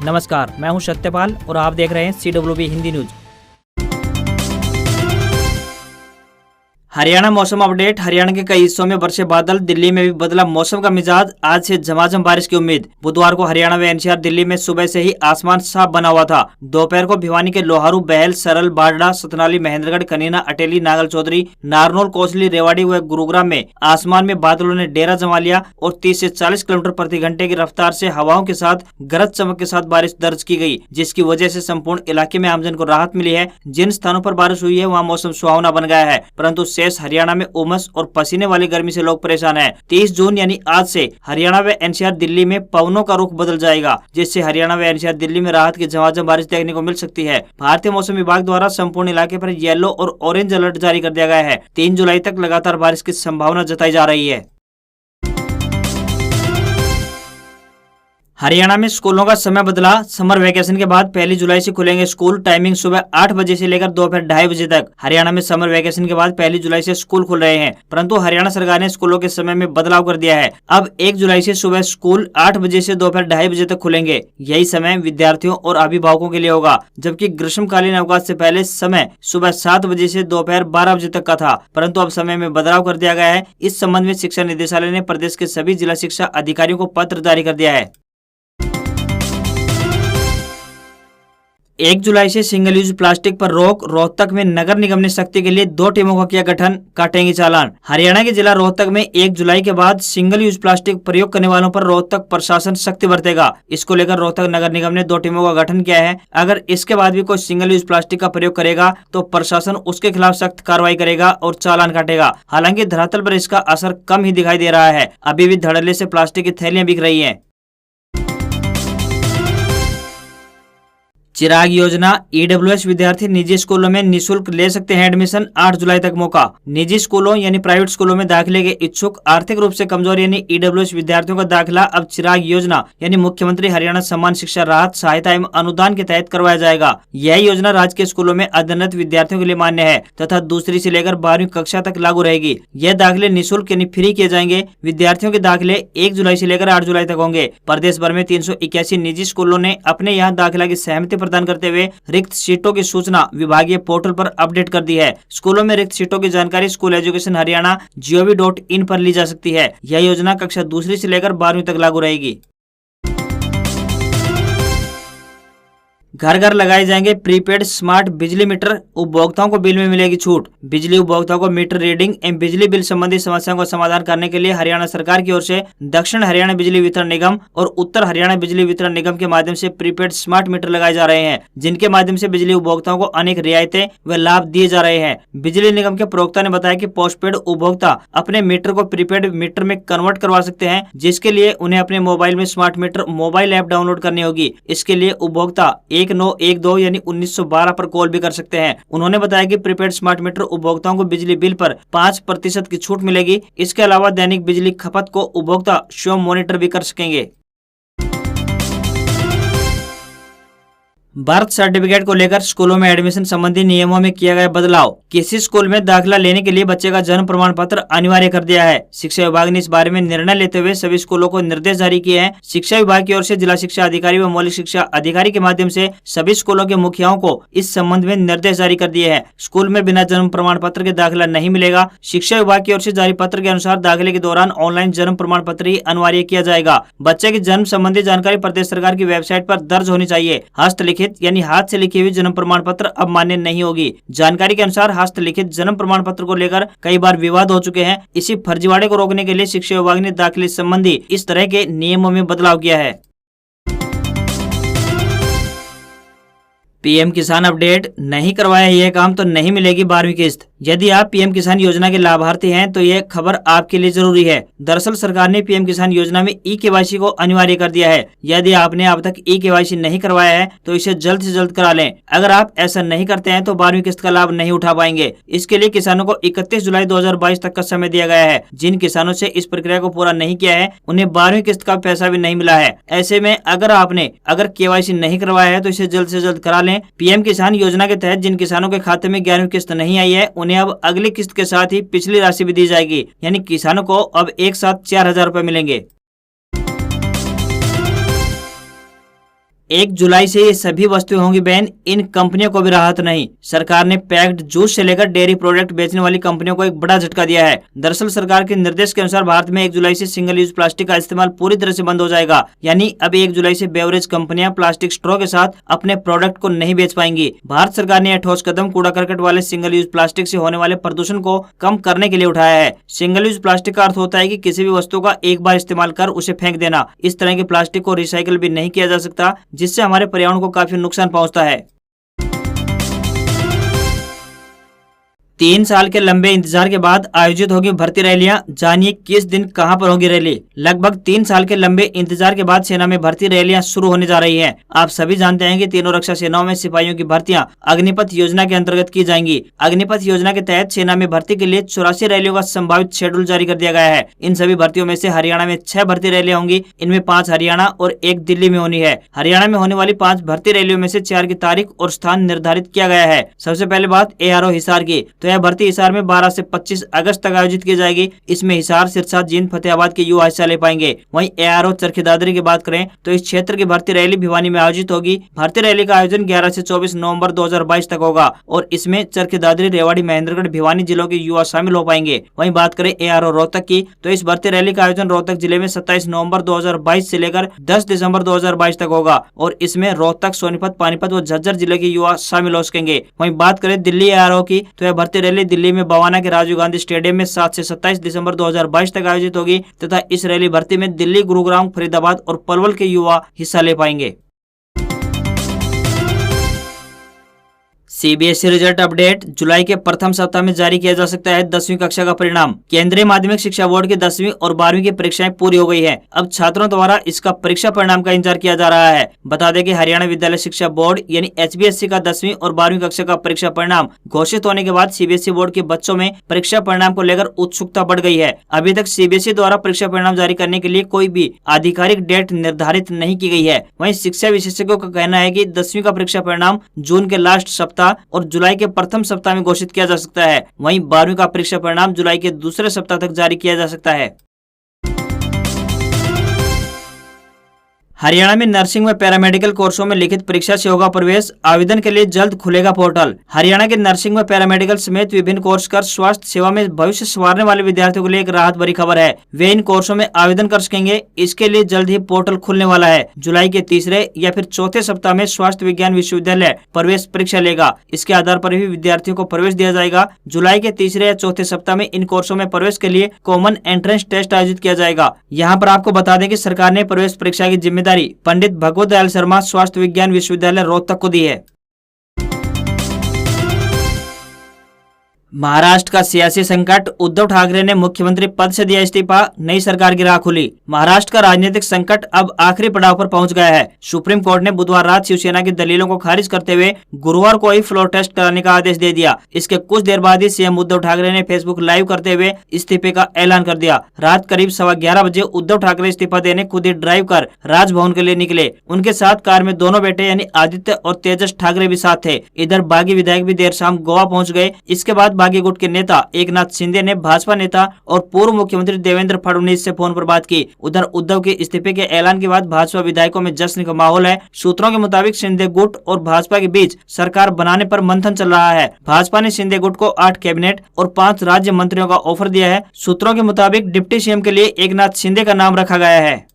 नमस्कार, मैं हूं सत्यपाल और आप देख रहे हैं CWB हिंदी न्यूज। हरियाणा मौसम अपडेट। हरियाणा के कई हिस्सों में बरसे बादल, दिल्ली में भी बदला मौसम का मिजाज। आज से झमाझम बारिश की उम्मीद। बुधवार को हरियाणा व NCR दिल्ली में सुबह से ही आसमान साफ बना हुआ था। दोपहर को भिवानी के लोहारू, बहल, सरल, बाडा, सतनाली, महेंद्रगढ़, कनीना, अटेली, नागल चौधरी, नारनौल, कोसली, रेवाड़ी व गुरुग्राम में आसमान में बादलों ने डेरा जमा लिया और 30 से 40 किलोमीटर प्रति घंटे की रफ्तार से हवाओं के साथ गरज चमक के साथ बारिश दर्ज की गई, जिसकी वजह से संपूर्ण इलाके में आमजन को राहत मिली है। जिन स्थानों पर बारिश हुई है वहाँ मौसम सुहावना बन गया है, परंतु शेष हरियाणा में उमस और पसीने वाली गर्मी से लोग परेशान हैं। 30 जून यानी आज से हरियाणा व NCR दिल्ली में पवनों का रुख बदल जाएगा, जिससे हरियाणा व NCR दिल्ली में राहत की झमाझम बारिश देखने को मिल सकती है। भारतीय मौसम विभाग द्वारा संपूर्ण इलाके पर येलो और ऑरेंज अलर्ट जारी कर दिया गया है। 3 जुलाई तक लगातार बारिश की संभावना जताई जा रही है। हरियाणा में स्कूलों का समय बदला। समर वैकेशन के बाद 1 जुलाई से खुलेंगे स्कूल। टाइमिंग सुबह 8 बजे से लेकर दोपहर 2:30 बजे तक। हरियाणा में समर वैकेशन के बाद 1 जुलाई से स्कूल खुल रहे हैं, परंतु हरियाणा सरकार ने स्कूलों के समय में बदलाव कर दिया है। अब 1 जुलाई से सुबह स्कूल 8 बजे से दोपहर 2:30 बजे तक खुलेंगे। यही समय विद्यार्थियों और अभिभावकों के लिए होगा, जबकि ग्रीष्मकालीन अवकाश से पहले समय सुबह 7 बजे से दोपहर 12 बजे तक का था, परंतु अब समय में बदलाव कर दिया गया है। इस संबंध में शिक्षा निदेशालय ने प्रदेश के सभी जिला शिक्षा अधिकारियों को पत्र जारी कर दिया है। 1 जुलाई से सिंगल यूज प्लास्टिक पर रोक। रोहतक में नगर निगम ने सख्ती के लिए 2 टीमों का किया गठन, काटेंगे चालान। हरियाणा के जिला रोहतक में 1 जुलाई के बाद सिंगल यूज प्लास्टिक प्रयोग करने वालों पर रोहतक प्रशासन सख्ती बरतेगा। इसको लेकर रोहतक नगर निगम ने 2 टीमों का गठन किया है। अगर इसके बाद भी कोई सिंगल यूज प्लास्टिक का प्रयोग करेगा तो प्रशासन उसके खिलाफ सख्त कार्रवाई करेगा और चालान काटेगा। हालांकि धरातल पर इसका असर कम ही दिखाई दे रहा है। अभी भी धड़ल्ले से प्लास्टिक की थैलियां बिक रही है। चिराग योजना। EWS विद्यार्थी निजी स्कूलों में निःशुल्क ले सकते हैं एडमिशन। 8 जुलाई तक मौका। निजी स्कूलों यानी प्राइवेट स्कूलों में दाखिले के इच्छुक आर्थिक रूप से कमजोर यानी EWS विद्यार्थियों का दाखिला अब चिराग योजना यानी मुख्यमंत्री हरियाणा सम्मान शिक्षा राहत सहायता एवं अनुदान के तहत करवाया जाएगा। यह योजना राजकीय स्कूलों में अध्ययनरत विद्यार्थियों के लिए मान्य है तथा दूसरी से लेकर 12वीं कक्षा तक लागू रहेगी। यह दाखिले निःशुल्क यानी फ्री किए जाएंगे। विद्यार्थियों के दाखिले 1 जुलाई से लेकर 8 जुलाई तक होंगे। प्रदेश भर में 381 निजी स्कूलों ने अपने यहाँ दाखिला की सहमति प्रदान करते हुए रिक्त सीटों की सूचना विभागीय पोर्टल पर अपडेट कर दी है। स्कूलों में रिक्त सीटों की जानकारी स्कूल एजुकेशन हरियाणा gov.in पर ली जा सकती है। यह योजना कक्षा दूसरी से लेकर 12वीं तक लागू रहेगी। घर घर लगाए जाएंगे प्रीपेड स्मार्ट बिजली मीटर। उपभोक्ताओं को बिल में मिलेगी छूट। बिजली उपभोक्ताओं को मीटर रीडिंग एवं बिजली बिल संबंधी समस्याओं का समाधान करने के लिए हरियाणा सरकार की ओर से दक्षिण हरियाणा बिजली वितरण निगम और उत्तर हरियाणा बिजली वितरण निगम के माध्यम से प्रीपेड स्मार्ट मीटर लगाए जा रहे हैं, जिनके माध्यम से बिजली उपभोक्ताओं को अनेक रियायतें व लाभ दिए जा रहे हैं। बिजली निगम के प्रवक्ता ने बताया कि पोस्टपेड उपभोक्ता अपने मीटर को प्रीपेड मीटर में कन्वर्ट करवा सकते हैं, जिसके लिए उन्हें अपने मोबाइल में smart meter mobile app download करनी होगी। इसके लिए उपभोक्ता 1912 यानी 1912 पर कॉल भी कर सकते हैं। उन्होंने बताया कि प्रीपेड स्मार्ट मीटर उपभोक्ताओं को बिजली बिल पर 5% की छूट मिलेगी। इसके अलावा दैनिक बिजली खपत को उपभोक्ता स्वयं मॉनिटर भी कर सकेंगे। बर्थ सर्टिफिकेट को लेकर स्कूलों में एडमिशन संबंधी नियमों में किया गया बदलाव। किसी स्कूल में दाखिला लेने के लिए बच्चे का जन्म प्रमाण पत्र अनिवार्य कर दिया है। शिक्षा विभाग ने इस बारे में निर्णय लेते हुए सभी स्कूलों को निर्देश जारी किए हैं। शिक्षा विभाग की ओर से जिला शिक्षा अधिकारी व मौलिक शिक्षा अधिकारी के माध्यम से सभी स्कूलों के मुखियाओं को इस संबंध में निर्देश जारी कर दिए हैं। स्कूल में बिना जन्म प्रमाण पत्र के दाखिला नहीं मिलेगा। शिक्षा विभाग की ओर से जारी पत्र के अनुसार दाखिले के दौरान ऑनलाइन जन्म प्रमाण पत्र ही अनिवार्य किया जाएगा। बच्चे की जन्म संबंधी जानकारी प्रदेश सरकार की वेबसाइट पर दर्ज होनी चाहिए। हस्तलिखित यानी हाथ से लिखी हुई जन्म प्रमाण पत्र अब मान्य नहीं होगी। जानकारी के अनुसार हस्तलिखित जन्म प्रमाण पत्र को लेकर कई बार विवाद हो चुके हैं। इसी फर्जीवाड़े को रोकने के लिए शिक्षा विभाग ने दाखिले संबंधी इस तरह के नियमों में बदलाव किया है। PM किसान अपडेट। नहीं करवाया यह काम तो नहीं मिलेगी 12वीं किस्त। यदि आप PM किसान योजना के लाभार्थी हैं तो यह खबर आपके लिए जरूरी है। दरअसल सरकार ने PM किसान योजना में E-KYC को अनिवार्य कर दिया है। यदि आपने अब तक E-KYC नहीं करवाया है तो इसे जल्द से जल्द करा लें। अगर आप ऐसा नहीं करते हैं तो 12वीं किस्त का लाभ नहीं उठा पाएंगे। इसके लिए किसानों को 31 जुलाई 2022 तक का समय दिया गया है। जिन किसानों से इस प्रक्रिया को पूरा नहीं किया है उन्हें 12वीं किस्त का पैसा भी नहीं मिला है। ऐसे में अगर आपने KYC नहीं करवाया है तो इसे जल्द से जल्द करा लें। PM किसान योजना के तहत जिन किसानों के खाते में 11वीं किस्त नहीं आई है उन्हें अब अगली किस्त के साथ ही पिछली राशि भी दी जाएगी। यानी किसानों को अब एक साथ 4,000 रुपए मिलेंगे। 1 जुलाई से ये सभी वस्तुएं होंगी बैन। इन कंपनियों को भी राहत नहीं। सरकार ने पैक्ड जूस से लेकर डेयरी प्रोडक्ट बेचने वाली कंपनियों को एक बड़ा झटका दिया है। दरअसल सरकार के निर्देश के अनुसार भारत में 1 जुलाई से सिंगल यूज प्लास्टिक का इस्तेमाल पूरी तरह से बंद हो जाएगा। यानी अब 1 जुलाई से बेवरेज कंपनियां प्लास्टिक स्ट्रॉ के साथ अपने प्रोडक्ट को नहीं बेच पाएंगी। भारत सरकार ने यह ठोस कदम कूड़ा करकट वाले सिंगल यूज प्लास्टिक से होने वाले प्रदूषण को कम करने के लिए उठाया है। सिंगल यूज प्लास्टिक का अर्थ होता है कि किसी भी वस्तु का एक बार इस्तेमाल कर उसे फेंक देना। इस तरह के प्लास्टिक को रिसाइकिल भी नहीं किया जा सकता, जिससे हमारे पर्यावरण को काफी नुकसान पहुंचता है। 3 साल के लंबे इंतजार के बाद आयोजित होगी भर्ती रैलियां। जानिए किस दिन कहां पर होगी रैली। लगभग 3 साल के लंबे इंतजार के बाद सेना में भर्ती रैलियां शुरू होने जा रही हैं। आप सभी जानते हैं कि तीनों रक्षा सेनाओं में सिपाहियों की भर्तियां अग्निपथ योजना के अंतर्गत की जाएंगी। अग्निपथ योजना के तहत सेना में भर्ती के लिए 84 रैलियों का संभावित शेड्यूल जारी कर दिया गया है। इन सभी भर्तियों में से हरियाणा में 6 भर्ती रैलियां होंगी। इनमें 5 हरियाणा और 1 दिल्ली में होनी है। हरियाणा में होने वाली 5 भर्ती रैलियों में से 4 की तारीख और स्थान निर्धारित किया गया है। सबसे पहले बात ARO हिसार की, तो यह भर्ती हिसार में 12 से 25 अगस्त तक आयोजित की जाएगी। इसमें हिसार, सिरसा, जींद, फतेहाबाद के युवा हिस्सा ले पाएंगे। वहीं ARO चरखी दादरी की बात करें तो इस क्षेत्र की भर्ती रैली भिवानी में आयोजित होगी। भर्ती रैली का आयोजन 11 से 24 नवंबर 2022 तक होगा और इसमें चरखी दादरी, रेवाड़ी, महेंद्रगढ़, भिवानी जिलों के युवा शामिल हो पाएंगे। वहीं बात करें ARO रोहतक की, तो इस भर्ती रैली का आयोजन रोहतक जिले में 27 नवंबर 2022 से लेकर 10 दिसंबर 2022 तक होगा और इसमें रोहतक, सोनीपत, पानीपत व झज्जर जिले के युवा शामिल हो सकेंगे। वहीं बात करें दिल्ली ARO की, तो यह भर्ती रैली दिल्ली में बवाना के राजीव गांधी स्टेडियम में 7 से 27 दिसंबर 2022 तक आयोजित होगी तथा इस रैली भर्ती में दिल्ली, गुरुग्राम, फरीदाबाद और पलवल के युवा हिस्सा ले पाएंगे। CBSE result update. जुलाई के प्रथम सप्ताह में जारी किया जा सकता है 10वीं कक्षा का परिणाम। केंद्रीय माध्यमिक शिक्षा बोर्ड की 10वीं और 12वीं की परीक्षाएं पूरी हो गई हैं। अब छात्रों द्वारा इसका परीक्षा परिणाम का इंतजार किया जा रहा है। बता दें कि हरियाणा विद्यालय शिक्षा बोर्ड यानी HBSC का 10वीं और 12वीं कक्षा का परीक्षा परिणाम घोषित होने के बाद CBSE बोर्ड के बच्चों में परीक्षा परिणाम को लेकर उत्सुकता बढ़ गई है। अभी तक CBSE द्वारा परीक्षा परिणाम जारी करने के लिए कोई भी आधिकारिक डेट निर्धारित नहीं की गई है। वहीं शिक्षा विशेषज्ञों का कहना है कि 10वीं का परीक्षा परिणाम जून के लास्ट सप्ताह और जुलाई के प्रथम सप्ताह में घोषित किया जा सकता है। वहीं 12वीं का परीक्षा परिणाम जुलाई के दूसरे सप्ताह तक जारी किया जा सकता है। हरियाणा में नर्सिंग व पैरामेडिकल कोर्सों में लिखित परीक्षा से होगा प्रवेश। आवेदन के लिए जल्द खुलेगा पोर्टल। हरियाणा के नर्सिंग व पैरामेडिकल समेत विभिन्न कोर्स कर स्वास्थ्य सेवा में भविष्य संवारने वाले विद्यार्थियों के लिए एक राहत भरी खबर है। वे इन कोर्सों में आवेदन कर सकेंगे। इसके लिए जल्द ही पोर्टल खुलने वाला है। जुलाई के तीसरे या फिर चौथे सप्ताह में स्वास्थ्य विज्ञान विश्वविद्यालय प्रवेश परीक्षा लेगा। इसके आधार पर भी विद्यार्थियों को प्रवेश दिया जाएगा। जुलाई के तीसरे या चौथे सप्ताह में इन कोर्सों में प्रवेश के लिए कॉमन एंट्रेंस टेस्ट आयोजित किया जाएगा। यहाँ पर आपको बता दें कि सरकार ने प्रवेश परीक्षा की जिम्मेदारी पंडित भगवत दयाल शर्मा स्वास्थ्य विज्ञान विश्वविद्यालय रोहतक को दी है। महाराष्ट्र का सियासी संकट। उद्धव ठाकरे ने मुख्यमंत्री पद से दिया इस्तीफा। नई सरकार की राह खुली। महाराष्ट्र का राजनीतिक संकट अब आखिरी पड़ाव पर पहुंच गया है। सुप्रीम कोर्ट ने बुधवार रात शिवसेना की दलीलों को खारिज करते हुए गुरुवार को ही फ्लोर टेस्ट कराने का आदेश दे दिया। इसके कुछ देर बाद ही सीएम उद्धव ठाकरे ने फेसबुक लाइव करते हुए इस्तीफे का ऐलान कर दिया। रात करीब 11:15 बजे उद्धव ठाकरे इस्तीफा देने खुद ही ड्राइव कर राजभवन के लिए निकले। उनके साथ कार में दोनों बेटे यानी आदित्य और तेजस ठाकरे भी साथ थे। इधर बागी विधायक भी देर शाम गोवा पहुंच गए। इसके बाद बागी गुट के नेता एकनाथ शिंदे ने भाजपा नेता और पूर्व मुख्यमंत्री देवेंद्र फडणवीस से फोन पर बात की। उधर उद्धव के इस्तीफे के ऐलान के बाद भाजपा विधायकों में जश्न का माहौल है। सूत्रों के मुताबिक शिंदे गुट और भाजपा के बीच सरकार बनाने पर मंथन चल रहा है। भाजपा ने शिंदे गुट को 8 कैबिनेट और 5 राज्य मंत्रियों का ऑफर दिया है। सूत्रों के मुताबिक डिप्टी सीएम के लिए एकनाथ शिंदे का नाम रखा गया है।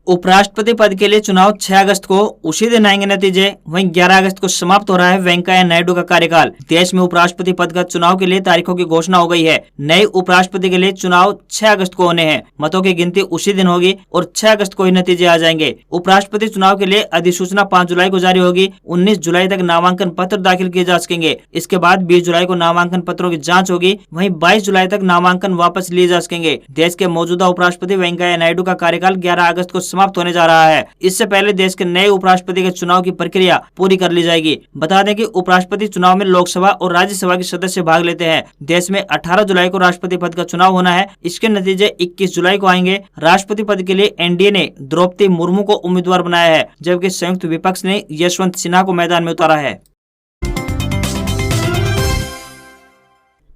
उपराष्ट्रपति पद के लिए चुनाव 6 अगस्त को, उसी दिन आएंगे नतीजे। वहीं 11 अगस्त को समाप्त हो रहा है वेंकैया नायडू का कार्यकाल। देश में उपराष्ट्रपति पद का चुनाव के लिए तारीखों की घोषणा हो गई है। नए उपराष्ट्रपति के लिए चुनाव 6 अगस्त को होने हैं। मतों की गिनती उसी दिन होगी और 6 अगस्त को ही नतीजे आ जाएंगे। उपराष्ट्रपति चुनाव के लिए अधिसूचना 5 जुलाई को जारी होगी। 19 जुलाई तक नामांकन पत्र दाखिल किए जा सकेंगे। इसके बाद 20 जुलाई को नामांकन पत्रों की जाँच होगी। वहीं 22 जुलाई तक नामांकन वापस लिए जा सकेंगे। देश के मौजूदा उपराष्ट्रपति वेंकैया नायडू का कार्यकाल 11 अगस्त को समाप्त होने जा रहा है। इससे पहले देश के नए उपराष्ट्रपति के चुनाव की प्रक्रिया पूरी कर ली जाएगी। बता दें कि उपराष्ट्रपति चुनाव में लोकसभा और राज्यसभा के सदस्य भाग लेते हैं। देश में 18 जुलाई को राष्ट्रपति पद का चुनाव होना है। इसके नतीजे 21 जुलाई को आएंगे। राष्ट्रपति पद के लिए एनडीए ने द्रौपदी मुर्मू को उम्मीदवार बनाया है, जबकि संयुक्त विपक्ष ने यशवंत सिन्हा को मैदान में उतारा है।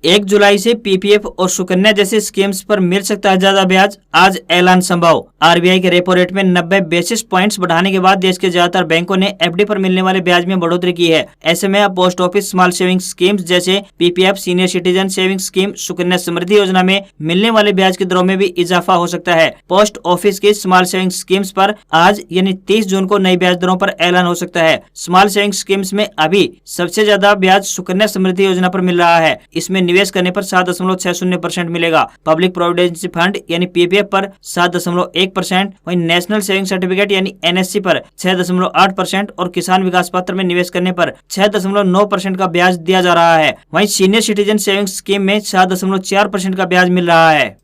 1 जुलाई से पीपीएफ और सुकन्या जैसी स्कीम्स पर मिल सकता है ज्यादा ब्याज, आज ऐलान संभव। आरबीआई के रेपो रेट में 90 बेसिस पॉइंट्स बढ़ाने के बाद देश के ज्यादातर बैंकों ने एफडी पर मिलने वाले ब्याज में बढ़ोतरी की है। ऐसे में अब post office small saving schemes जैसे PPF, senior citizen saving scheme, Sukanya Samriddhi Yojana में मिलने वाले ब्याज की दरों में भी इजाफा हो सकता है। पोस्ट ऑफिस की स्मॉल सेविंग स्कीम्स पर आज यानी 30 जून को नई ब्याज दरों पर ऐलान हो सकता है। स्मॉल सेविंग स्कीम्स में अभी सबसे ज्यादा ब्याज सुकन्या समृद्धि योजना पर मिल रहा है। इसमें निवेश करने पर 7.60% मिलेगा। पब्लिक प्रोविडेंट फंड यानी पीपीएफ पर 7.1%, वहीं नेशनल सेविंग सर्टिफिकेट यानी एनएससी पर 6.8% और किसान विकास पत्र में निवेश करने पर 6.9% का ब्याज दिया जा रहा है। वहीं सीनियर सिटीजन सेविंग स्कीम में 7.4% का ब्याज मिल रहा है।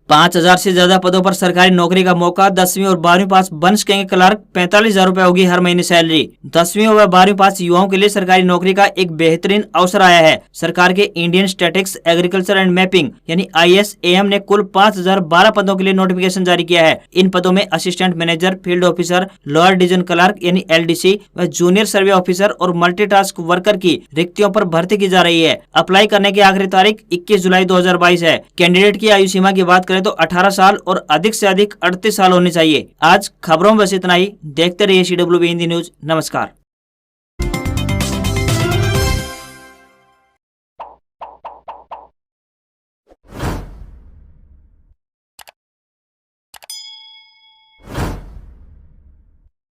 5,000 से ज्यादा पदों पर सरकारी नौकरी का मौका, 10वीं और 12वीं पास बन सकेंगे क्लर्क, 45,000 रुपए होगी हर महीने सैलरी। 10वीं और 12वीं पास युवाओं के लिए सरकारी नौकरी का एक बेहतरीन अवसर आया है। सरकार के Indian statistics agriculture and mapping यानी ISAM ने कुल 5,012 पदों के लिए नोटिफिकेशन जारी किया है। इन पदों में assistant manager, field officer, lower division clerk यानी LDC व जूनियर सर्वे ऑफिसर और मल्टीटास्क वर्कर की रिक्तियों पर भर्ती की जा रही है। अप्लाई करने की आखिरी तारीख 21 जुलाई 2022 है। कैंडिडेट की आयु सीमा की बात करें तो 18 साल और अधिक से अधिक 38 साल होने चाहिए। आज खबरों में बस इतना ही। देखते रहिए CWB हिंदी न्यूज। नमस्कार।